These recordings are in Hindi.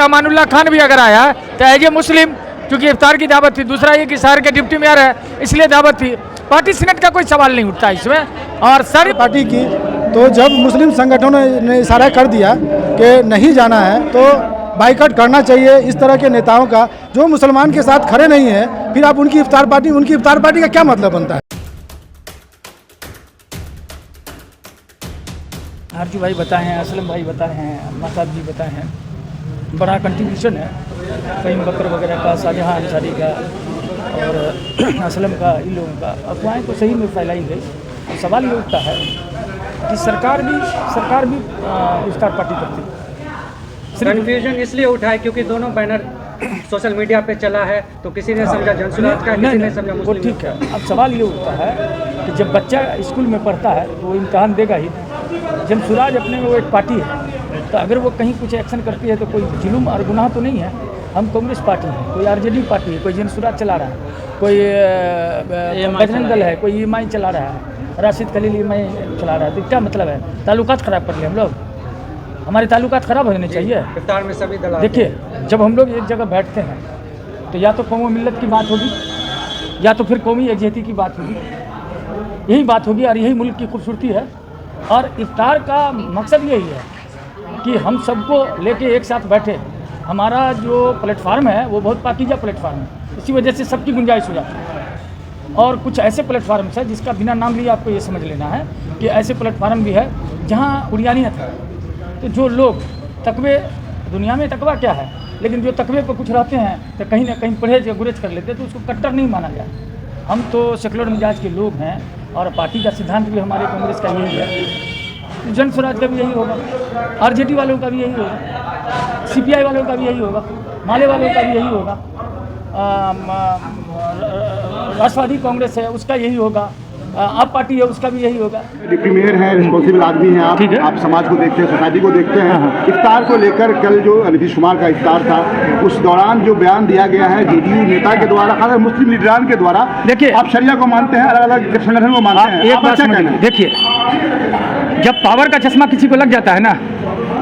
अमानुल्लाह खान भी अगर आया तो एज ए मुस्लिम, क्योंकि इफ्तार की दावत थी। दूसरा ये कि शहर के डिप्टी मेयर है, इसलिए दावत थी। पार्टी सीनेट का कोई सवाल नहीं उठता इसमें। और सारी पार्टी की तो जब मुस्लिम संगठनों ने इशारा कर दिया कि नहीं जाना है तो बाइकआउट करना चाहिए इस तरह के नेताओं का, जो मुसलमान के साथ खड़े नहीं हैं, फिर आप उनकी इफ्तार पार्टी का क्या मतलब बनता है? आरजू भाई बताए हैं, असलम भाई बताए हैं, अम्मा साहब जी बताए हैं, बड़ा कंट्रीब्यूशन है फ़हीम बकर वगैरह का, शाहजहां अंसारी का और असलम का, इन लोगों का। अफवाहें तो सही में फैलाई गई। तो सवाल ये उठता है कि सरकार भी इफ्तार पार्टी करती है। कन्फ्यूजन इसलिए उठा है क्योंकि दोनों बैनर सोशल मीडिया पे चला है, तो किसी ने समझा जनसुराज का, किसी ने समझा वो मुस्लिम। ठीक है। अब सवाल ये उठता है कि जब बच्चा स्कूल में पढ़ता है तो वो इम्तहान देगा ही। जनसुराज अपने में वो एक पार्टी है, तो अगर वो कहीं कुछ एक्शन करती है तो कोई जुल्म और गुनाह तो नहीं है। हम कांग्रेस पार्टी है, कोई आरजेडी पार्टी है, कोई जनसुराज चला रहा है, कोई बजरंग दल है, कोई EMI चला रहा है, राशिद खलील EMI चला रहा है। तो क्या मतलब है? ताल्लुकात ख़राब कर लिए हम लोग? हमारे ताल्लुकात ख़राब होने चाहिए। इफ्तार में सभी दल देखिए, जब हम लोग एक जगह बैठते हैं तो या तो कौम मिल्लत की बात होगी या तो फिर कौमी यकजहती की बात होगी, यही बात होगी और यही मुल्क की खूबसूरती है। और इफ्तार का मकसद यही है कि हम सबको लेके एक साथ बैठे। हमारा जो प्लेटफार्म है वो बहुत पाकीज़ा प्लेटफार्म है, इसी वजह से सबकी गुंजाइश हो जाती है। और कुछ ऐसे प्लेटफार्म्स है जिसका बिना नाम लिए आपको ये समझ लेना है कि ऐसे प्लेटफार्म भी है जहाँ उड़ियानियत है। तो जो लोग तकवे, दुनिया में तकवा क्या है, लेकिन जो तकवे पर कुछ रहते हैं तो कहीं ना कहीं परहेज या गुरेज कर लेते हैं, तो उसको कट्टर नहीं माना जाए। हम तो सेकुलर मिजाज के लोग हैं और पार्टी का सिद्धांत भी हमारे कांग्रेस का यही है। जनसुराज का भी यही होगा, आरजेडी वालों का भी यही होगा, CPI वालों का भी यही होगा, माले वालों का भी यही होगा, राष्ट्रवादी कांग्रेस है उसका यही होगा, आप पार्टी है उसका भी यही होगा। डिप्टी मेयर हैं, रिस्पॉन्सिबल आदमी हैं आप समाज को देखते हैं, सोसाइटी को देखते हैं। इफ्तार को लेकर कल जो नीतीश कुमार का इफ्तार था, उस दौरान जो बयान दिया गया है JDU नेता के द्वारा, खासकर मुस्लिम लीडरान के द्वारा, देखिए आप शरिया को मानते हैं, अलग अलग संगठन को मानते हैं, एक बात समझिए। देखिए, जब पावर का चश्मा किसी को लग जाता है ना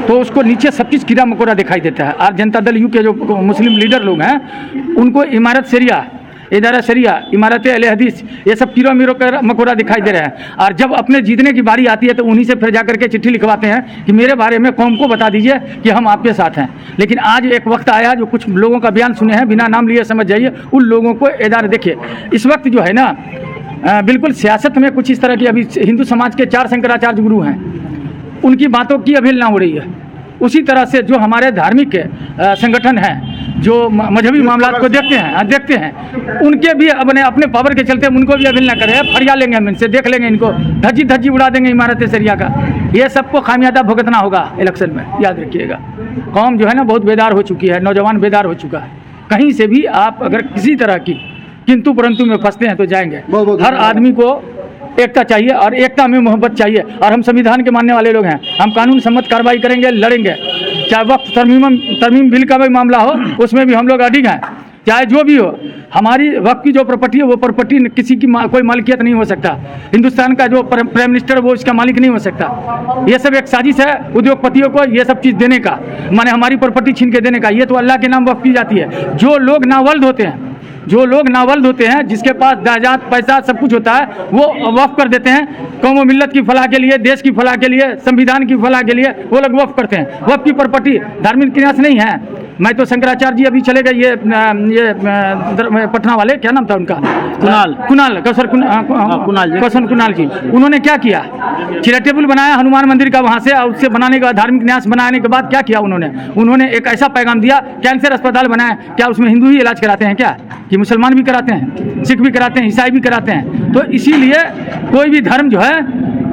तो उसको नीचे सब चीज़ कीड़ा मकोड़ा दिखाई देता है। और जनता दल यू के जो मुस्लिम लीडर लोग हैं उनको इमारत शरिया, इदारा शरिया, इमारत अहले हदीस, ये सब कीड़ा मकोड़ा दिखाई दे रहे हैं। और जब अपने जीतने की बारी आती है तो उन्हीं से फिर जाकर के चिट्ठी लिखवाते हैं कि मेरे बारे में कौम को बता दीजिए कि हम आपके साथ हैं। लेकिन आज एक वक्त आया, जो कुछ लोगों का बयान सुने हैं, बिना नाम लिए समझ जाइए, उन लोगों को इदारा। देखिए, इस वक्त जो है ना, बिल्कुल सियासत में कुछ इस तरह की, अभी हिंदू समाज के 4 शंकराचार्य गुरु हैं, उनकी बातों की अवहेलना हो रही है। उसी तरह से जो हमारे धार्मिक संगठन हैं, जो मजहबी मामलात को देखते हैं, उनके भी अपने पावर के चलते उनको भी अवहेलना करें। फरिया लेंगे हम इनसे, देख लेंगे इनको, धज्जी उड़ा देंगे इमारत शरिया का। ये सबको खामियाजा भुगतना होगा इलेक्शन में, याद रखिएगा। कौम जो है ना बहुत बेदार हो चुकी है, नौजवान बेदार हो चुका है। कहीं से भी आप अगर किसी तरह की किंतु परंतु में फंसते हैं तो जाएंगे। हर आदमी को एकता चाहिए और एकता में मोहब्बत चाहिए। और हम संविधान के मानने वाले लोग हैं, हम कानून सम्मत कार्रवाई करेंगे, लड़ेंगे। चाहे वक्त तरमीम बिल का भी मामला हो, उसमें भी हम लोग अडिग हैं। चाहे जो भी हो, हमारी वक्त की जो प्रॉपर्टी है वो प्रॉपर्टी किसी की कोई मालिकियत नहीं हो सकता। हिंदुस्तान का जो प्राइम मिनिस्टर वो इसका मालिक नहीं हो सकता। ये सब एक साजिश है उद्योगपतियों को ये सब चीज़ देने का, माने हमारी प्रॉपर्टी छीन के देने का। ये तो अल्लाह के नाम वक्त की जाती है। जो लोग नावल्द होते हैं, जिसके पास जायदाद, पैसा सब कुछ होता है, वो वक्फ कर देते हैं। कौम व मिल्लत की फलाह के लिए, देश की फलाह के लिए, संविधान की फलाह के लिए वो लोग वक्फ करते हैं। वक्फ की प्रॉपर्टी धार्मिक न्यास नहीं है। मैं तो शंकराचार्य जी अभी चले गए, ये पटना वाले, क्या नाम था उनका, कुणाल जी। उन्होंने क्या किया, चैरिटेबल बनाया हनुमान मंदिर का वहाँ से, और उससे बनाने के बाद, धार्मिक न्यास बनाने के बाद क्या किया उन्होंने एक ऐसा पैगाम दिया, कैंसर अस्पताल बनाया। क्या उसमें हिंदू ही इलाज कराते हैं क्या? कि मुसलमान भी कराते हैं, सिख भी कराते हैं, ईसाई भी कराते हैं। तो इसीलिए कोई भी धर्म जो है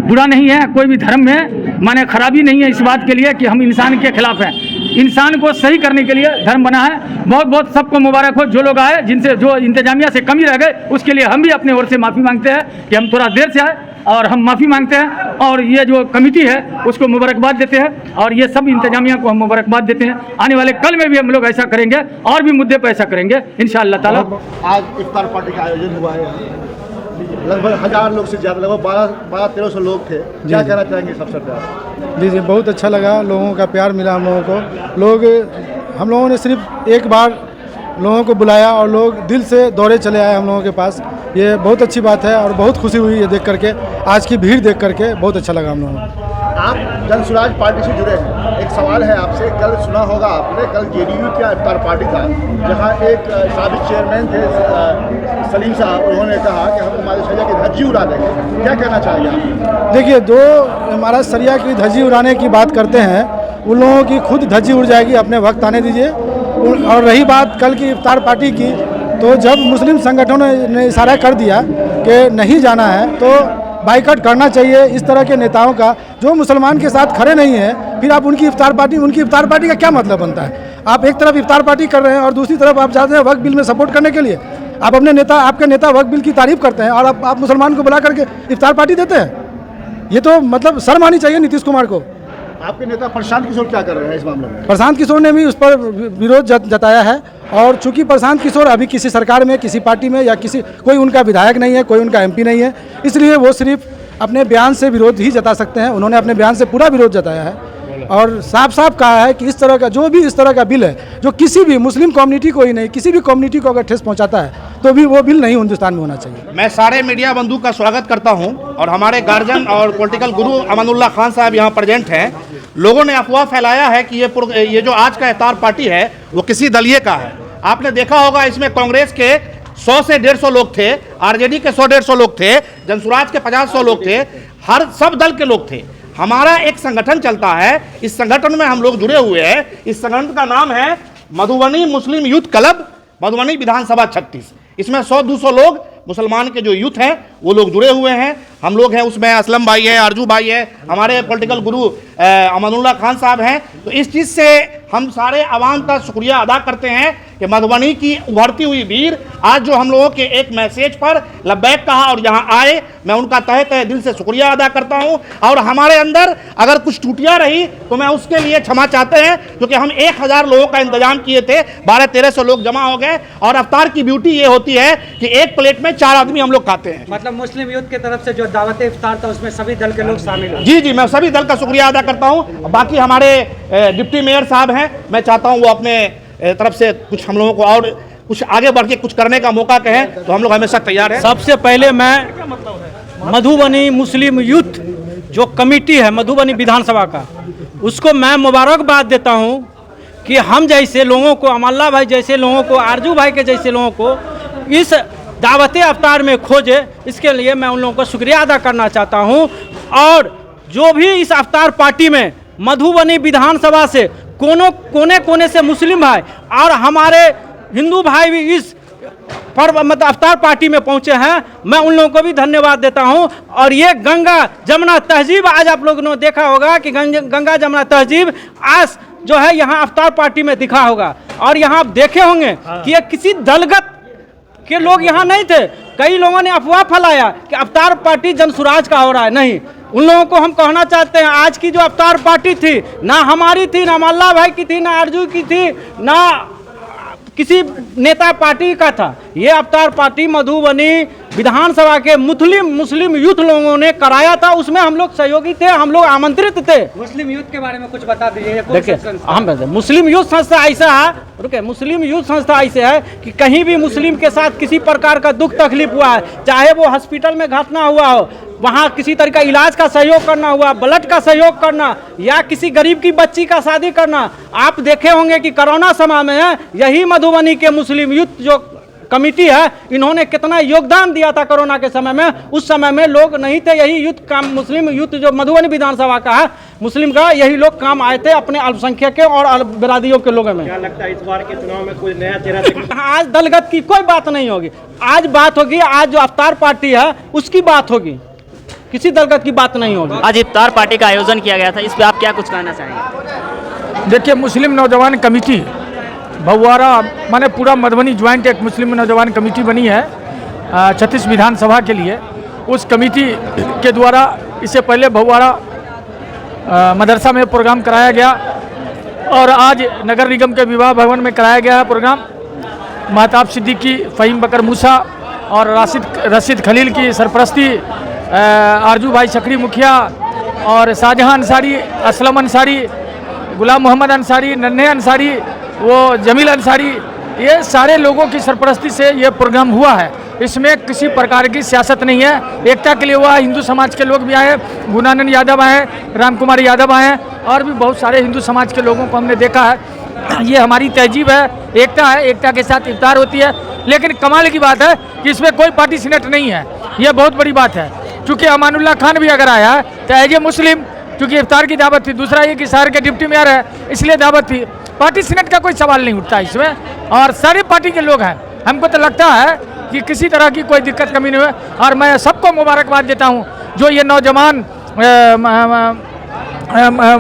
बुरा नहीं है, कोई भी धर्म में माने खराबी नहीं है इस बात के लिए कि हम इंसान के खिलाफ हैं। इंसान को सही करने के लिए धर्म बना है। बहुत बहुत सबको मुबारक हो जो लोग आए, जिनसे जो इंतजामिया से कमी रह गए, उसके लिए हम भी अपने ओर से माफ़ी मांगते हैं कि हम थोड़ा देर से आए, और हम माफ़ी मांगते हैं। और ये जो कमेटी है उसको मुबारकबाद देते हैं, और ये सब इंतजामिया को हम मुबारकबाद देते हैं। आने वाले कल में भी हम लोग ऐसा करेंगे और भी मुद्दे पर ऐसा करेंगे इंशाअल्लाह ताला। आज इफ्तार पार्टी का आयोजन हुआ है, लगभग 1000 लोग से ज़्यादा, लगभग 1200-1300 लोग थे। क्या कहना चाहेंगे इस अवसर पर आप? जी बहुत अच्छा लगा, लोगों का प्यार मिला हम लोगों को। हम लोगों ने सिर्फ एक बार लोगों को बुलाया और लोग दिल से दौड़े चले आए हम लोगों के पास। ये बहुत अच्छी बात है और बहुत खुशी हुई ये देख करके, आज की भीड़ देख करके बहुत अच्छा लगा हम लोगों को। आप जनसुराज पार्टी से जुड़े हैं, एक सवाल है आपसे। कल सुना होगा आपने, कल जेडीयू का इफ्तार पार्टी था जहां एक साबिक चेयरमैन थे सलीम साहब, उन्होंने कहा कि हम हमारे सरिया की धज्जी उड़ा देंगे। क्या कहना चाहिए आप? देखिए, जो हमारा सरिया की धज्जी उड़ाने की बात करते हैं उन लोगों की खुद धज्जी उड़ जाएगी, अपने वक्त आने दीजिए। और रही बात कल की इफ्तार पार्टी की, तो जब मुस्लिम संगठनों ने इशारा कर दिया कि नहीं जाना है तो बाइकआउट करना चाहिए इस तरह के नेताओं का, जो मुसलमान के साथ खड़े नहीं हैं। फिर आप उनकी इफ्तार पार्टी का क्या मतलब बनता है? आप एक तरफ इफ्तार पार्टी कर रहे हैं और दूसरी तरफ आप जाते हैं वक्फ बिल में सपोर्ट करने के लिए। आप आपके नेता वक्फ बिल की तारीफ करते हैं और आप मुसलमान को बुला करके इफ्तार पार्टी देते हैं। ये तो मतलब शर्म आनी चाहिए नीतीश कुमार को। आपके नेता प्रशांत किशोर क्या कर रहे हैं इस मामले में? प्रशांत किशोर ने भी उस पर विरोध जताया है। और चूंकि प्रशांत किशोर अभी किसी सरकार में, किसी पार्टी में या कोई उनका विधायक नहीं है, कोई उनका एमपी नहीं है, इसलिए वो सिर्फ अपने बयान से विरोध ही जता सकते हैं। उन्होंने अपने बयान से पूरा विरोध जताया है और साफ साफ कहा है कि इस तरह का जो भी इस तरह का बिल है, जो किसी भी मुस्लिम कम्युनिटी को ही नहीं, किसी भी कम्युनिटी को अगर ठेस पहुंचाता है तो भी वो बिल नहीं हिंदुस्तान में होना चाहिए। मैं सारे मीडिया बंधु का स्वागत करता हूं और हमारे गार्जियन और पॉलिटिकल गुरु अमानुल्लाह खान साहब यहां प्रेजेंट हैं। लोगों ने अफवाह फैलाया है कि ये जो आज का इफ्तार पार्टी है वो किसी दलीय का है। आपने देखा होगा इसमें कांग्रेस के 100 से 150 लोग थे, आरजेडी के 100-150 लोग थे, जनसुराज के 50-100 लोग थे, सब दल के लोग थे। हमारा एक संगठन चलता है, इस संगठन में हम लोग जुड़े हुए हैं। इस संगठन का नाम है मधुबनी मुस्लिम यूथ क्लब, मधुबनी विधानसभा 36। इसमें 100-200 लोग मुसलमान के जो यूथ हैं वो लोग जुड़े हुए हैं। हम लोग हैं उसमें, असलम भाई है, आरजू भाई है, हमारे पॉलिटिकल गुरु अमानुल्लाह खान साहब हैं। तो इस चीज़ से हम सारे आवाम का शुक्रिया अदा करते हैं कि मधुबनी की उभरती हुई भीड़ आज जो हम लोगों के एक मैसेज पर लब्बैक कहा और यहाँ आए, मैं उनका तहे तहे दिल से शुक्रिया अदा करता हूँ। और हमारे अंदर अगर कुछ त्रुटियाँ रही तो मैं उसके लिए क्षमा चाहते हैं, क्योंकि हम 1000 लोगों का इंतजाम किए थे, 1200-1300 लोग जमा हो गए। और अफ्तार की ब्यूटी ये होती है कि एक प्लेट में 4 आदमी हम लोग खाते हैं। मतलब मुस्लिम यूथ की तरफ से जो दावत इफ्तार था उसमें सभी दल के लोग शामिल हैं। जी, मैं सभी दल का शुक्रिया अदा करता हूँ। बाकी हमारे डिप्टी मेयर साहब हैं, मैं चाहता हूँ वो अपने तरफ से कुछ हम लोगों को और कुछ आगे बढ़ के कुछ करने का मौका कहें, तो हम लोग हमेशा तैयार हैं। सबसे पहले मैं मधुबनी मुस्लिम यूथ जो कमेटी है मधुबनी विधानसभा का, उसको मैं मुबारकबाद देता हूँ कि हम जैसे लोगों को, अमल्ला भाई जैसे लोगों को, आरजू भाई के जैसे लोगों को इस दावत अफ्तार में खोजे, इसके लिए मैं उन लोगों को शुक्रिया अदा करना चाहता हूँ। और जो भी इस अफ्तार पार्टी में मधुबनी विधानसभा से कोने कोने से मुस्लिम भाई और हमारे हिंदू भाई भी इस मतलब अफ्तार पार्टी में पहुंचे हैं, मैं उन लोगों को भी धन्यवाद देता हूं। और ये गंगा जमुना तहजीब, आज आप लोगों ने देखा होगा कि गंगा जमुना तहजीब आज जो है यहाँ अफ्तार पार्टी में दिखा होगा। और यहाँ आप देखे होंगे कि ये किसी दलगत के लोग यहाँ नहीं थे। कई लोगों ने अफवाह फैलाया कि अफ्तार पार्टी जनसुराज का हो रहा है। नहीं, उन लोगों को हम कहना चाहते हैं आज की जो अफ्तार पार्टी थी, ना हमारी थी, ना मल्ला भाई की थी, ना आरजू की थी, ना किसी नेता पार्टी का था। ये अफ्तार पार्टी मधुबनी विधानसभा के मुस्लिम यूथ लोगों ने कराया था, उसमें हम लोग सहयोगी थे, हम लोग आमंत्रित थे। मुस्लिम यूथ के बारे में कुछ बता दीजिए। देखिए, हम मुस्लिम यूथ संस्था ऐसा है, रुके, मुस्लिम यूथ संस्था ऐसे है कि कहीं भी मुस्लिम के साथ किसी प्रकार का दुख तकलीफ हुआ है, चाहे वो हॉस्पिटल में घटना हुआ हो, वहाँ किसी तरह का इलाज का सहयोग करना हुआ, ब्लड का सहयोग करना, या किसी गरीब की बच्ची का शादी करना। आप देखे होंगे कि कोरोना समय में यही मधुबनी के मुस्लिम यूथ जो कमेटी है, इन्होंने कितना योगदान दिया था कोरोना के समय में। उस समय में लोग नहीं थे, यही यूथ काम, मुस्लिम यूथ जो मधुबनी विधानसभा का है मुस्लिम का, यही लोग काम आए थे अपने अल्पसंख्यकों और बिरादियों के लोगों में। क्या लगता है इस बार के चुनाव में कोई नया चेहरा? आज दलगत की कोई बात नहीं होगी, आज बात होगी, आज जो अफ्तार पार्टी है उसकी बात होगी, किसी दलगत की बात नहीं होगी। आज इफ्तार पार्टी का आयोजन किया गया था, इस पे आप क्या कुछ कहना चाहेंगे? देखिए, मुस्लिम नौजवान कमेटी भगवाड़ा माने पूरा मधुबनी ज्वाइंट एक मुस्लिम नौजवान कमेटी बनी है 36 विधानसभा के लिए। उस कमेटी के द्वारा इससे पहले भगवाड़ा मदरसा में प्रोग्राम कराया गया और आज नगर निगम के विवाह भवन में कराया गया है प्रोग्राम। महताब सिद्दीकी, फ़हीम बकर मूसा और रशीद खलील की सरपरस्ती, आरजू भाई चक्री मुखिया और शाहजहां अंसारी, असलम अंसारी, गुलाम मोहम्मद अंसारी, नन्हे अंसारी, वो जमील अंसारी, ये सारे लोगों की सरपरस्ती से ये प्रोग्राम हुआ है। इसमें किसी प्रकार की सियासत नहीं है, एकता के लिए हुआ। हिंदू समाज के लोग भी आए, गुणानंद यादव आए, राम कुमार यादव आए और भी बहुत सारे हिंदू समाज के लोगों को हमने देखा है। ये हमारी तहजीब है, एकता है, एकता के साथ इफ्तार होती है। लेकिन कमाल की बात है कि इसमें कोई पार्टी सिनेट नहीं है, ये बहुत बड़ी बात है। चूँकि अमानुल्लाह खान भी अगर आया तो एज ए मुस्लिम, क्योंकि इफ्तार की दावत थी, दूसरा ये कि शहर के डिप्टी मेयर है इसलिए दावत थी। पार्टी सिनेट का कोई सवाल नहीं उठता इसमें, और सारी पार्टी के लोग हैं। हमको तो लगता है कि किसी तरह की कोई दिक्कत कमी नहीं हुई, और मैं सबको मुबारकबाद देता हूँ जो ये नौजवान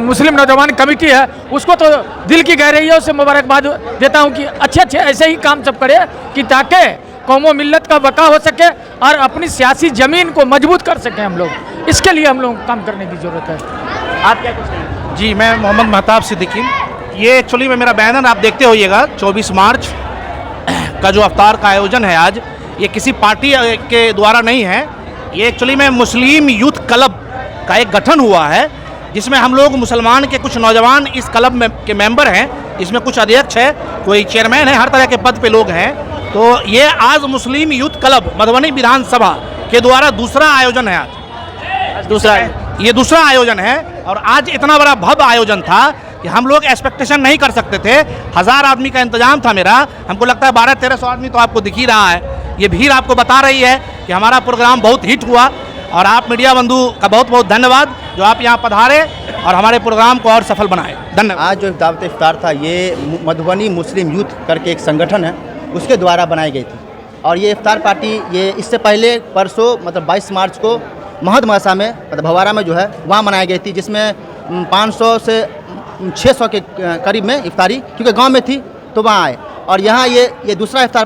मुस्लिम नौजवान कमेटी है, उसको तो दिल की गहराइयों से मुबारकबाद देता हूँ कि अच्छे अच्छे ऐसे ही काम सब करे कि ताकि कौमों मिल्लत का बका हो सके और अपनी सियासी ज़मीन को मजबूत कर सकें हम लोग। इसके लिए हम लोग काम करने की ज़रूरत है। आप क्या कुछ कहेंगे? जी, मैं मोहम्मद महताब सिद्दीकी। ये एक्चुअली में मेरा बैनर आप देखते होइएगा, 24 मार्च का जो अफ्तार का आयोजन है आज, ये किसी पार्टी के द्वारा नहीं है। ये एक्चुअली में मुस्लिम यूथ क्लब का एक गठन हुआ है, जिसमें हम लोग मुसलमान के कुछ नौजवान इस क्लब में के मेंबर हैं। इसमें कुछ अध्यक्ष है, कोई चेयरमैन है, हर तरह के पद पे लोग हैं। तो ये आज मुस्लिम यूथ क्लब मधुबनी विधानसभा के द्वारा दूसरा आयोजन है। आज ये दूसरा आयोजन है, और आज इतना बड़ा भव्य आयोजन था कि हम लोग एक्सपेक्टेशन नहीं कर सकते थे। 1000 आदमी का इंतजाम था मेरा, हमको लगता है 1200-1300 आदमी तो आपको दिख ही रहा है। ये भीड़ आपको बता रही है कि हमारा प्रोग्राम बहुत हिट हुआ, और आप मीडिया बंधु का बहुत बहुत धन्यवाद जो आप यहाँ पधारे और हमारे प्रोग्राम को और सफल बनाए। धन्यवाद। आज जो दावत इफ्तार था, ये मधुबनी मुस्लिम यूथ करके एक संगठन है, उसके द्वारा बनाई गई थी। और ये इफ्तार पार्टी ये इससे पहले परसों मतलब 22 मार्च को महद मसा में मतलब भवारा में जो है वहाँ मनाई गई थी, जिसमें 500 से 600 के करीब में इफ्तारी, क्योंकि गांव में थी तो वहाँ आए। और यहाँ ये दूसरा इफ्तार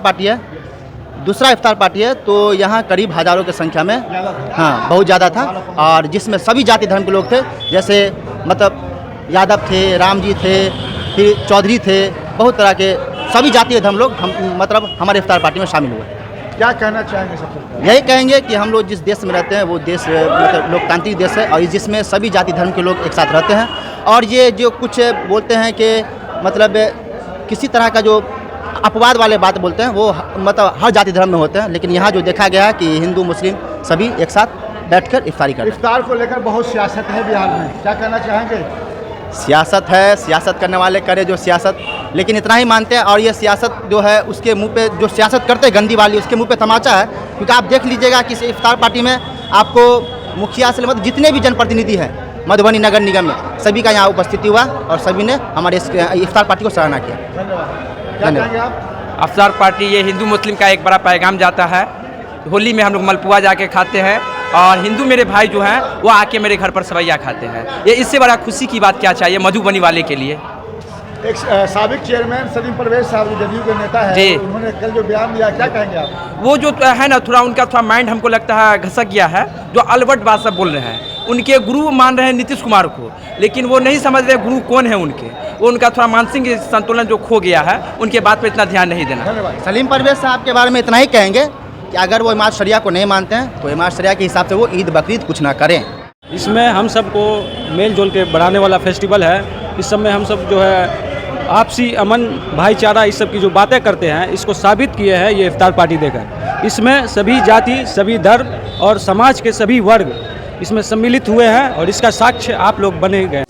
पार्टी है, तो यहाँ करीब हज़ारों की संख्या में, हाँ बहुत ज़्यादा था, और जिसमें सभी जाति धर्म के लोग थे। जैसे मतलब यादव थे, राम जी थे, फिर चौधरी थे, बहुत तरह के सभी जातीय धर्म लोग मतलब हमारे इफ्तार पार्टी में शामिल हुए। क्या कहना चाहेंगे सबसे? यही कहेंगे कि हम लोग जिस देश में रहते हैं वो देश मतलब लोकतांत्रिक देश है, और जिसमें सभी जाति धर्म के लोग एक साथ रहते हैं। और ये जो कुछ बोलते हैं कि मतलब किसी तरह का जो अपवाद वाले बात बोलते हैं वो मतलब हर जाति धर्म में होते हैं, लेकिन यहाँ जो देखा गया है कि हिंदू मुस्लिम सभी एक साथ बैठकर इफ्तारी करते हैं। इफ्तार को लेकर बहुत सियासत है बिहार में, क्या कहना चाहेंगे? सियासत है, सियासत करने वाले करे जो सियासत, लेकिन इतना ही मानते हैं। और ये सियासत जो है उसके मुंह पे जो सियासत करते हैं गंदी वाली, उसके मुंह पे तमाचा है। क्योंकि आप देख लीजिएगा कि इस इफ्तार पार्टी में आपको मुखिया से मतलब जितने भी जनप्रतिनिधि हैं मधुबनी नगर निगम में, सभी का यहाँ उपस्थिति हुआ और सभी ने हमारे इस इफ्तार पार्टी को सराहना किया। धन्यवाद। अफ्तार पार्टी ये हिंदू मुस्लिम का एक बड़ा पैगाम जाता है। होली में हम लोग मलपुआ जाके खाते हैं, और हिंदू मेरे भाई जो हैं वो आके मेरे घर पर सवैया खाते हैं। ये इससे बड़ा खुशी की बात क्या चाहिए मधुबनी वाले के लिए। एक साबिक चेयरमैन सलीम परवेज साहब जो जदयू के नेता है, जी, उन्होंने कल जो बयान दिया, क्या कहेंगे आप? वो जो है ना, थोड़ा उनका थोड़ा माइंड हमको लगता है घसक गया है। जो अलबट बात सब बोल रहे हैं, उनके गुरु मान रहे हैं नीतीश कुमार को, लेकिन वो नहीं समझ रहे गुरु कौन है उनके। वो उनका थोड़ा मानसिक संतुलन जो खो गया है, उनके बात पर इतना ध्यान नहीं देना। सलीम परवेज साहब के बारे में इतना ही कहेंगे कि अगर वो इमाद शरिया को नहीं मानते हैं तो इमाद शरिया के हिसाब से वो ईद बकरीद कुछ ना करें। इसमें हम सबको मेल जोल के बढ़ाने वाला फेस्टिवल है। इस सब में हम सब जो है आपसी अमन भाईचारा इस सब की जो बातें करते हैं, इसको साबित किए हैं ये इफ्तार पार्टी देकर। इसमें सभी जाति, सभी धर्म और समाज के सभी वर्ग इसमें सम्मिलित हुए हैं, और इसका साक्ष्य आप लोग बने गए।